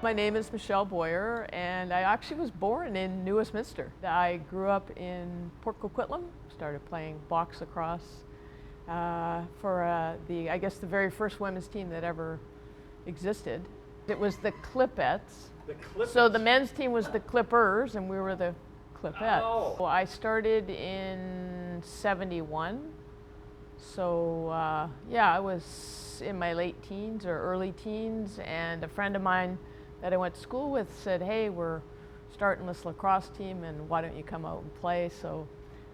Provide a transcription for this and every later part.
My name is Michelle Bowyer, and I actually was born in New Westminster. I grew up in Port Coquitlam, started playing box lacrosse for I guess the very first women's team that ever existed. It was the Klipettes. The Klipettes. So the men's team was the Clippers, and we were the Klipettes. Oh. So I started in '71. So yeah, I was in my late teens or early teens, and a friend of mine that I went to school with said, "Hey, we're starting this lacrosse team, and why don't you come out and play?" So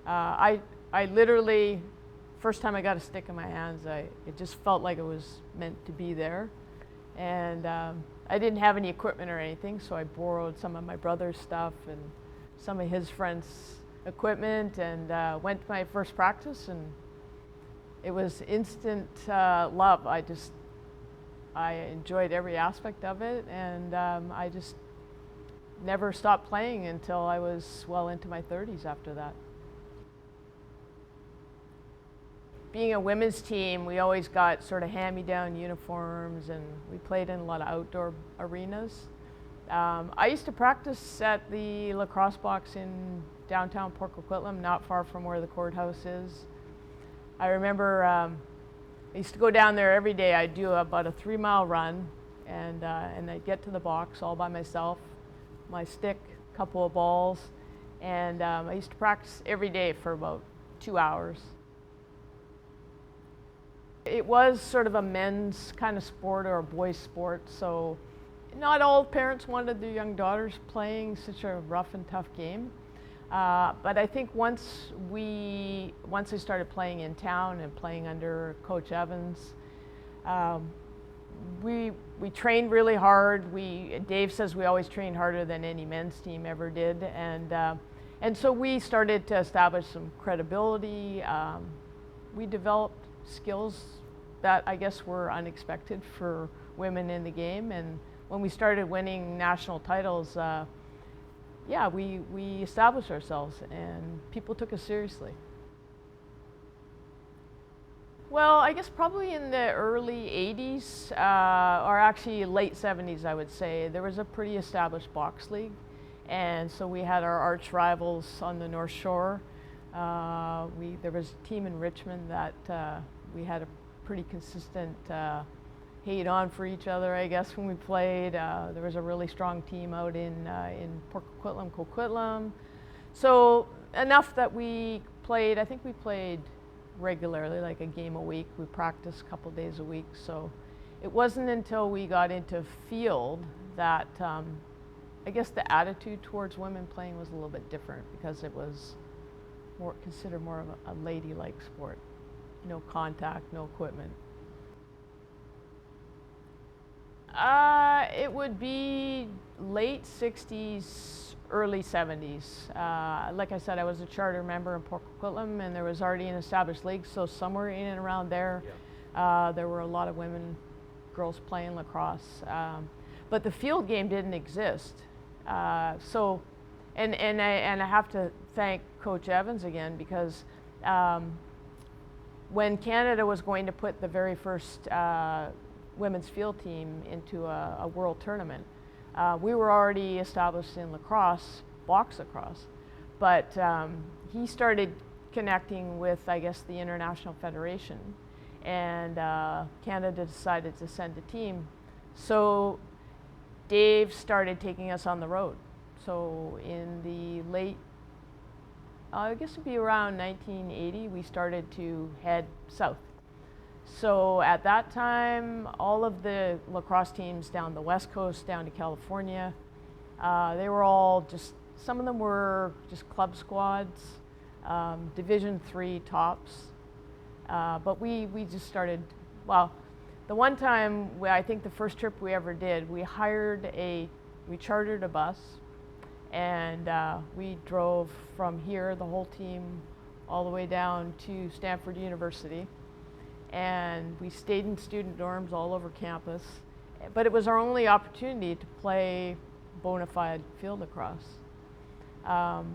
I literally, first time I got a stick in my hands, it just felt like it was meant to be there. And I didn't have any equipment or anything, so I borrowed some of my brother's stuff and some of his friends' equipment, and went to my first practice, and it was instant love. I enjoyed every aspect of it, and I just never stopped playing until I was well into my 30s after that. Being a women's team, we always got sort of hand-me-down uniforms, and we played in a lot of outdoor arenas. I used to practice at the lacrosse box in downtown Port Coquitlam, not far from where the courthouse is. I remember I used to go down there every day. I'd do about a 3-mile run, and I'd get to the box all by myself, my stick, a couple of balls, and I used to practice every day for about 2 hours. It was sort of a men's kind of sport or a boys' sport, so not all parents wanted their young daughters playing such a rough and tough game. But I think once I started playing in town and playing under Coach Evans, we trained really hard. Dave says we always trained harder than any men's team ever did, and so we started to establish some credibility. We developed skills that I guess were unexpected for women in the game, and when we started winning national titles, yeah, we established ourselves, and people took us seriously. Well, I guess probably in the early 80s, or actually late 70s, I would say, there was a pretty established box league, and so we had our arch rivals on the North Shore. There was a team in Richmond that we had a pretty consistent hate on for each other, I guess, when we played. There was a really strong team out in Port Coquitlam. So enough that we played, I think we played regularly, like a game a week. We practiced a couple days a week. So it wasn't until we got into field that I guess the attitude towards women playing was a little bit different, because it was considered more of a ladylike sport. No contact, no equipment. It would be late 60s, early 70s. Like I said, I was a charter member in Port Coquitlam, and there was already an established league, so somewhere in and around there, there were a lot of girls playing lacrosse. But the field game didn't exist. So, and I have to thank Coach Evans again, because when Canada was going to put the very first women's field team into a world tournament, we were already established in lacrosse, box lacrosse, but he started connecting with, I guess, the International Federation, and Canada decided to send a team. So Dave started taking us on the road. So in the late, I guess it'd be around 1980, we started to head south. So at that time, all of the lacrosse teams down the West Coast, down to California, they were all just, some of them were just club squads, Division III tops. But we just started, well, the one time, I think the first trip we ever did, we chartered a bus, and we drove from here, the whole team, all the way down to Stanford University. And we stayed in student dorms all over campus. But it was our only opportunity to play bona fide field lacrosse.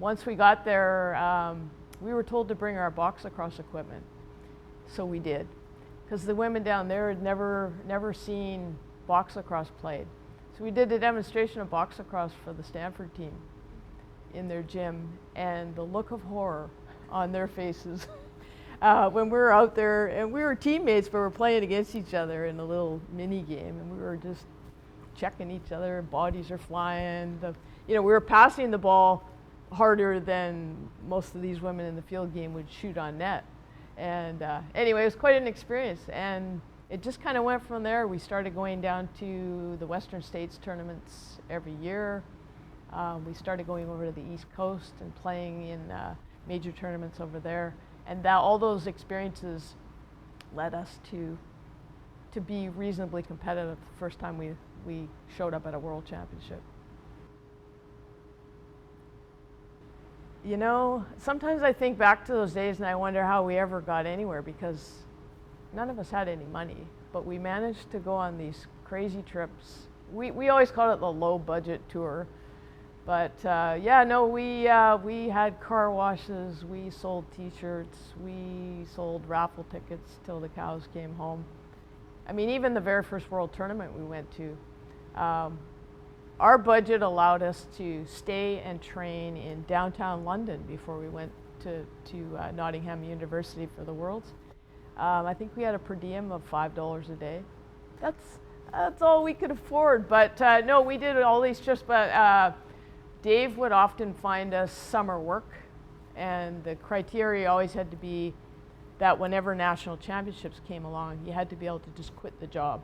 Once we got there, we were told to bring our box lacrosse equipment. So we did, because the women down there had never seen box lacrosse played. So we did a demonstration of box lacrosse for the Stanford team in their gym, and the look of horror on their faces when we were out there, and we were teammates, but we were playing against each other in a little mini game, and we were just checking each other, bodies are flying. We were passing the ball harder than most of these women in the field game would shoot on net. And anyway, it was quite an experience, and it just kind of went from there. We started going down to the Western States tournaments every year. We started going over to the East Coast and playing in major tournaments over there. And all those experiences led us to be reasonably competitive the first time we showed up at a world championship. Sometimes I think back to those days and I wonder how we ever got anywhere, because none of us had any money, but we managed to go on these crazy trips. We always called it the low budget tour, but we had car washes, we sold t-shirts, we sold raffle tickets till the cows came home. I mean, even the very first world tournament we went to, our budget allowed us to stay and train in downtown London before we went to Nottingham University for the Worlds. I think we had a per diem of $5 a day. That's all we could afford. But no, we did all these trips. But Dave would often find us summer work, and the criteria always had to be that whenever national championships came along, you had to be able to just quit the job.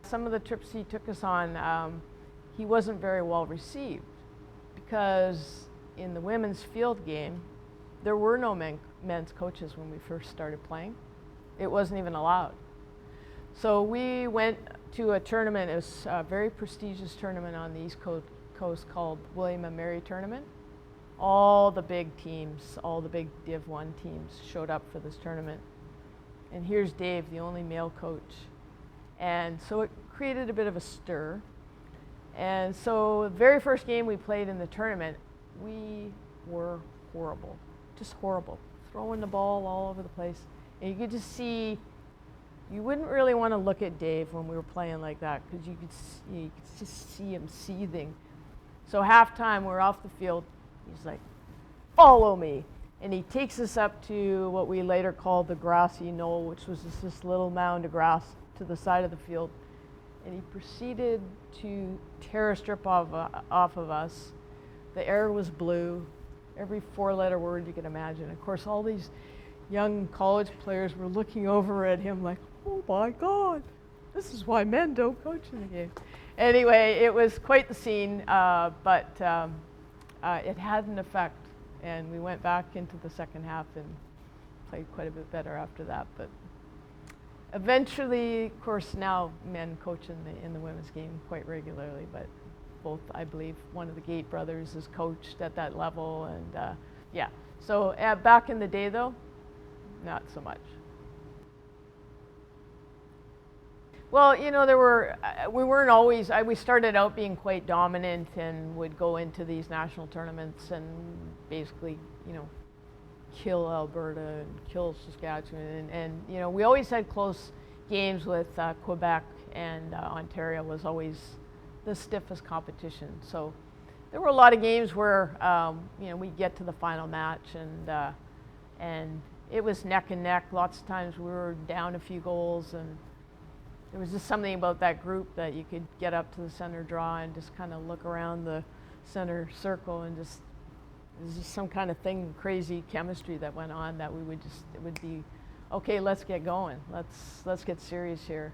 Some of the trips he took us on, he wasn't very well received, because in the women's field game, there were no men's coaches when we first started playing. It wasn't even allowed. So we went to a tournament. It was a very prestigious tournament on the East Coast called William and Mary Tournament. All the big teams, all the big Div 1 teams showed up for this tournament. And here's Dave, the only male coach. And so it created a bit of a stir. And so the very first game we played in the tournament, we were horrible, just horrible, throwing the ball all over the place. And you could just see, you wouldn't really want to look at Dave when we were playing like that, because you could just see him seething. So halftime, we're off the field. He's like, "Follow me." And he takes us up to what we later called the grassy knoll, which was just this little mound of grass to the side of the field. And he proceeded to tear a strip off of us. The air was blue, every four-letter word you could imagine. Of course, all these young college players were looking over at him like, "Oh my God, this is why men don't coach in the game." Anyway, it was quite the scene, but it had an effect. And we went back into the second half and played quite a bit better after that. But eventually, of course, now men coach in the women's game quite regularly. But both, I believe, one of the Gate brothers is coached at that level. And yeah, so back in the day, though, not so much. Well, we weren't always, we started out being quite dominant and would go into these national tournaments and basically, kill Alberta and kill Saskatchewan. And we always had close games with Quebec, and Ontario was always the stiffest competition. So there were a lot of games where, we'd get to the final match, and it was neck and neck. Lots of times we were down a few goals, and there was just something about that group that you could get up to the center draw and just kind of look around the center circle, and there's just some kind of thing, crazy chemistry that went on, that it would be, okay, let's get going. Let's get serious here.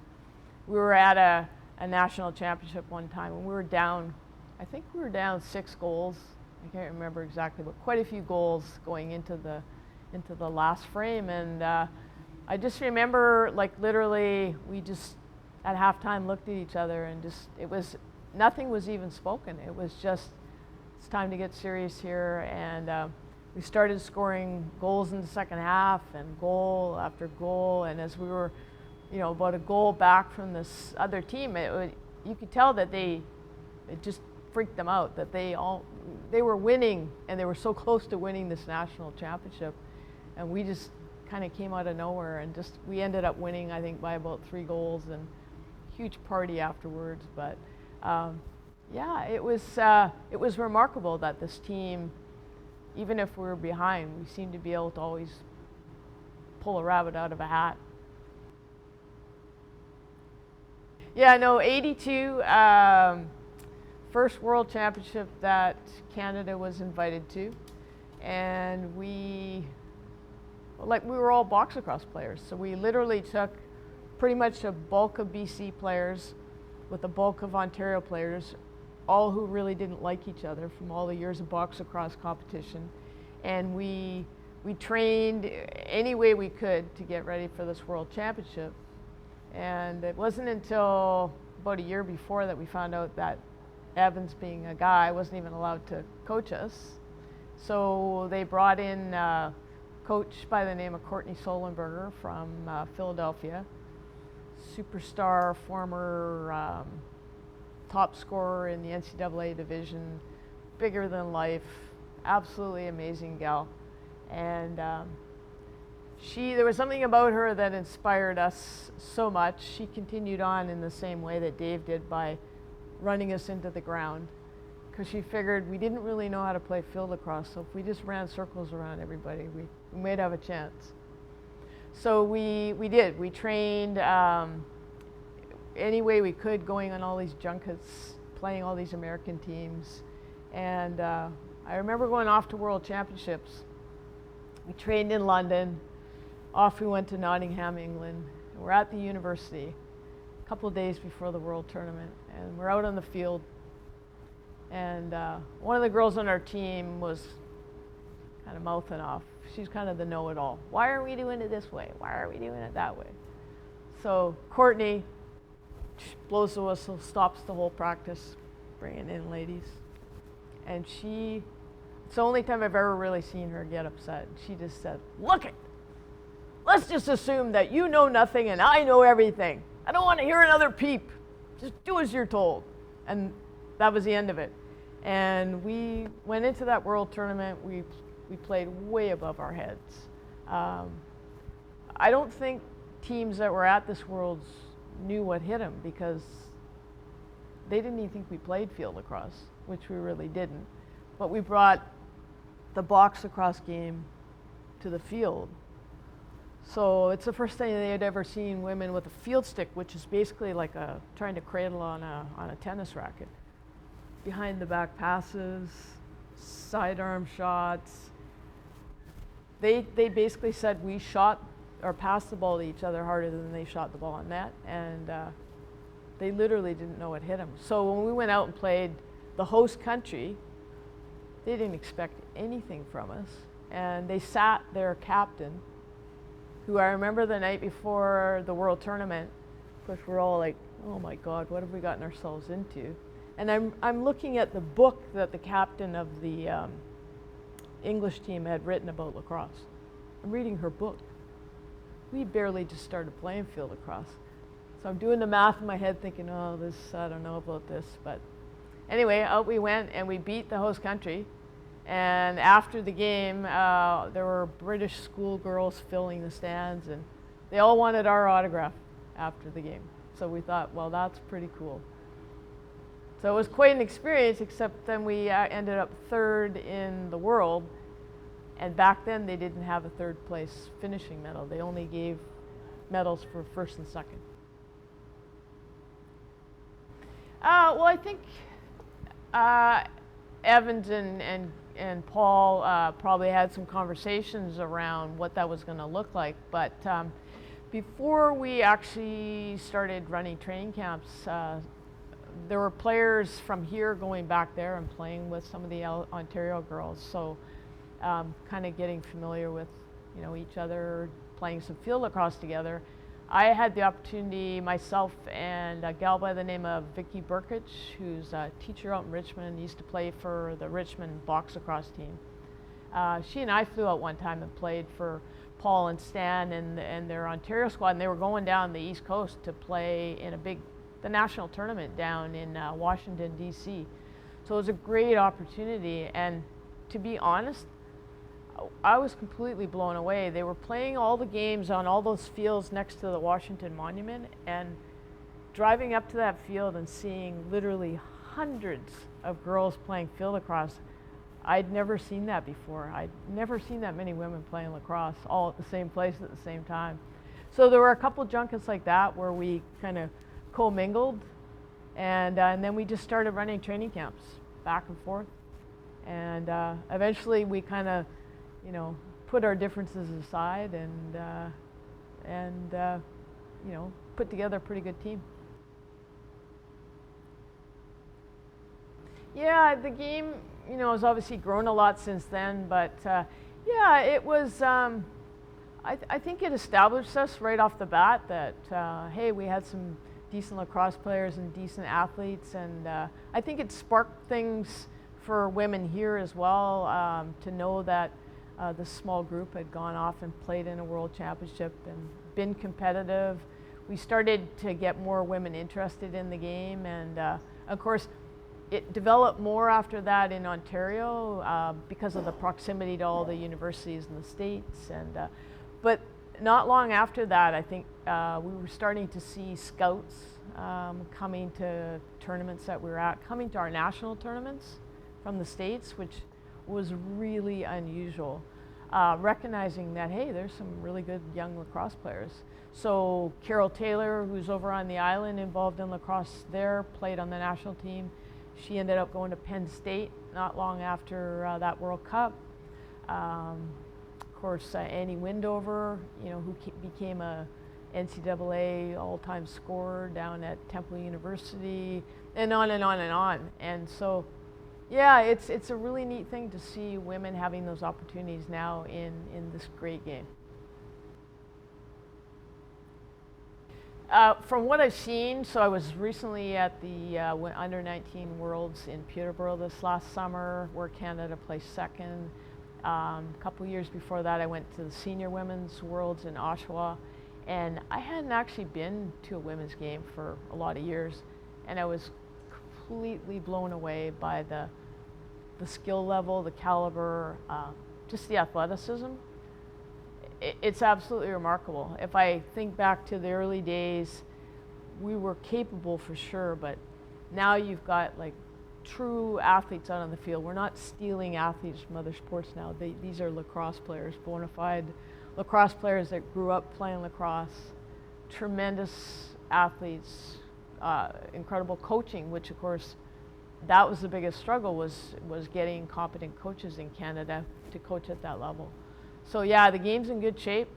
We were at a national championship one time, and we were down, I think we were down 6 goals. I can't remember exactly, but quite a few goals going into the last frame. And I just remember, like, literally, we just at halftime looked at each other, and nothing was even spoken. It was just, it's time to get serious here. And we started scoring goals in the second half, and goal after goal. And as we were, about a goal back from this other team, you could tell that it just freaked them out, that they were winning, and they were so close to winning this national championship. And we just kind of came out of nowhere, and we ended up winning, I think, by about 3 goals. And huge party afterwards. But yeah, it was remarkable that this team, even if we were behind, we seemed to be able to always pull a rabbit out of a hat. Yeah, no, 82, first World Championship that Canada was invited to, and we were all box lacrosse players, so we literally took pretty much a bulk of BC players with a bulk of Ontario players, all who really didn't like each other from all the years of box lacrosse competition, and we trained any way we could to get ready for this World Championship. And it wasn't until about a year before that we found out that Evans, being a guy, wasn't even allowed to coach us. So they brought in a coach by the name of Courtney Solenberger from Philadelphia, superstar, former top scorer in the NCAA division, bigger than life, absolutely amazing gal. And there was something about her that inspired us so much. She continued on in the same way that Dave did by running us into the ground, because she figured we didn't really know how to play field lacrosse, so if we just ran circles around everybody, we might have a chance. So we did. We trained any way we could, going on all these junkets, playing all these American teams. And I remember going off to World Championships. We trained in London. Off we went to Nottingham, England. And we're at the university a couple of days before the World Tournament, and we're out on the field. And one of the girls on our team was kind of mouthing off. She's kind of the know-it-all. Why are we doing it this way? Why are we doing it that way? So Courtney blows the whistle, stops the whole practice, bringing in ladies. And it's the only time I've ever really seen her get upset. She just said, "Look it! Let's just assume that you know nothing and I know everything. I don't want to hear another peep. Just do as you're told." And that was the end of it. And we went into that World Tournament. We played way above our heads. I don't think teams that were at this Worlds knew what hit them, because they didn't even think we played field lacrosse, which we really didn't. But we brought the box lacrosse game to the field. So it's the first time they had ever seen women with a field stick, which is basically like trying to cradle on a tennis racket. Behind the back passes, sidearm shots. They basically said we shot or passed the ball to each other harder than they shot the ball on net, and they literally didn't know what hit them. So when we went out and played the host country, they didn't expect anything from us, and they sat their captain, who I remember the night before the World Tournament, of course we're all like, oh my God, what have we gotten ourselves into? And I'm looking at the book that the captain of the English team had written about lacrosse. I'm reading her book. We barely just started playing field lacrosse. So I'm doing the math in my head thinking, oh, I don't know about this. But anyway, out we went and we beat the host country. And after the game, there were British schoolgirls filling the stands, and they all wanted our autograph after the game. So we thought, well, that's pretty cool. So it was quite an experience, except then we ended up third in the world. And back then, they didn't have a third place finishing medal. They only gave medals for first and second. Well, I think Evans and Paul probably had some conversations around what that was going to look like. But before we actually started running training camps, there were players from here going back there and playing with some of the Ontario girls. So kind of getting familiar with each other, playing some field lacrosse together. I had the opportunity myself and a gal by the name of Vicki Burkich, who's a teacher out in Richmond, used to play for the Richmond box lacrosse team. She and I flew out one time and played for Paul and Stan and their Ontario squad, and they were going down the East Coast to play in the national tournament down in Washington, D.C. So it was a great opportunity, and to be honest, I was completely blown away. They were playing all the games on all those fields next to the Washington Monument, and driving up to that field and seeing literally hundreds of girls playing field lacrosse, I'd never seen that before. I'd never seen that many women playing lacrosse all at the same place at the same time. So there were a couple junkets like that where we kind of commingled, and then we just started running training camps back and forth. And eventually we kind of, you know, put our differences aside and you know, put together a pretty good team. Yeah, the game, you know, has obviously grown a lot since then, but yeah, it was, I think it established us right off the bat that, hey, we had some decent lacrosse players and decent athletes, and I think it sparked things for women here as well, to know that this small group had gone off and played in a world championship and been competitive. We started to get more women interested in the game, and of course, it developed more after that in Ontario because of the proximity to all the universities in the States. And but not long after that, I think we were starting to see scouts coming to tournaments that we were at, coming to our national tournaments from the States, which was really unusual. Recognizing that, hey, there's some really good young lacrosse players. So Carol Taylor, who's over on the island involved in lacrosse there, played on the national team. She ended up going to Penn State not long after that World Cup. Of course, Annie Windover, you know, who became a NCAA all-time scorer down at Temple University, and on and on and on. And so, yeah, it's a really neat thing to see women having those opportunities now in this great game. From what I've seen, so I was recently at the Under-19 Worlds in Peterborough this last summer, where Canada placed second. A couple years before that, I went to the Senior Women's Worlds in Oshawa, and I hadn't actually been to a women's game for a lot of years, and I was completely blown away by the skill level, the caliber, just the athleticism. It's absolutely remarkable. If I think back to the early days, we were capable for sure, but now you've got like true athletes out on the field. We're not stealing athletes from other sports now. These are lacrosse players, bona fide lacrosse players that grew up playing lacrosse, tremendous athletes, incredible coaching, which of course, that was the biggest struggle, was getting competent coaches in Canada to coach at that level. So yeah, the game's in good shape.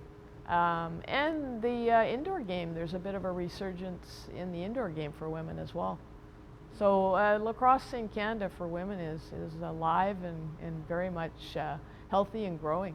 And the indoor game, there's a bit of a resurgence in the indoor game for women as well. So lacrosse in Canada for women is alive and very much healthy and growing.